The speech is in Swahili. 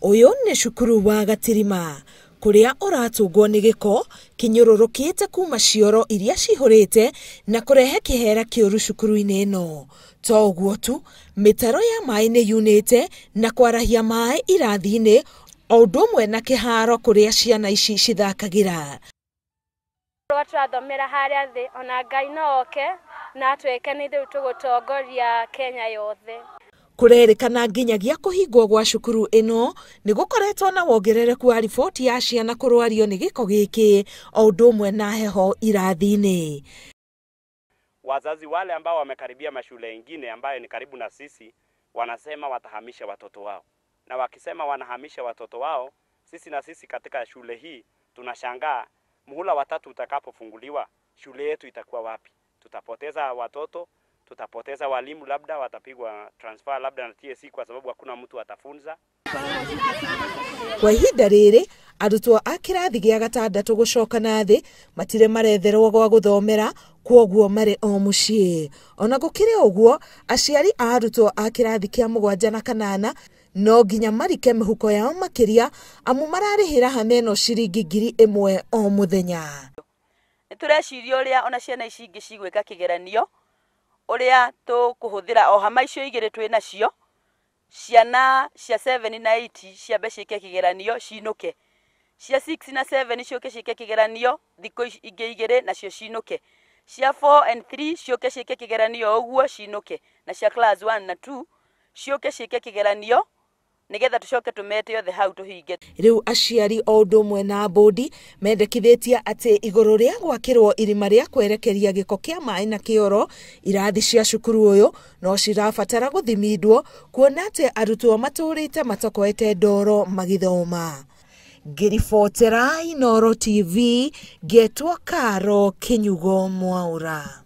Uyu ni cukuru wa Gatirima kuria uratungwo ni giko kinyururukite kuma cioro iria cihurite na kurehe kihera kiuru cukuru-ini ino. To uguo tu, mitaro ya maai ni yunite na kwarahia maai irathi-ini undu umwe na kiharo kuria ciana ici cithakagira. Turathomera haria thi ona Ngai no oke na tueke ni riu tugutongoria Kenya yothe. Kurerikana nginyagia kuhingwo gwa cukuru ino ni gukoretwo na wongerereku wa riboti ya ciana kurwario ni giko giki o undu umwe na heho irathi-ini. Wazazi wale ambao wamekaribia mashule mengine ambayo ni karibu na sisi wanasema watahamisha watoto wao. Na wakisema wanahamisha watoto wao, sisi katika shule hii tunashangaa muhula wa 3 utakapofunguliwa shule yetu itakuwa wapi? Tutapoteza watoto, tutapoteza walimu, labda watapigwa transfer labda na TSC kwa sababu hakuna mtu atafunza. Kwa ihinda riri Arutwo a kirathi gia gatandatu gucoka nathi matire maretherwo gwa guthomera kwoguo mari o mucii. Ona gukire uguo aciari a arutwo a kirathi kia 7 na 8 no nginya marike mihuko yao makiria amu mararihira hameno ciringi 1000 o muthenya. Tureciria uria ona ciana ici ingi cigwika kigeranio uria tukuhuthira o hama icio igire twi nacio ciana cia 7 na 8 ciambe ciike kigeranio cinuke, cia 6 na 7 cioke ciike kigeranio thiko ingi igire nacio cinuke, cia 4 and 3 cioke ciike kigeranio uguo cinuke, na cia class 1 na 2 cioke ciike kigeranio nigetha tucoke tumete yothe hau tuhinge. Riu aciari o undu umwe na bodi mendekithitie ati iguru ria gwakirwo irima ria kwerekeria giko kia maai na kioro irathi cia cukuru uyu no cirabatara guthimindwo kuona ati arutwo maturite matokoete ndoro magithoma. Ngiribotera Inooro TV getwo Karo Kinyugo Mwaura.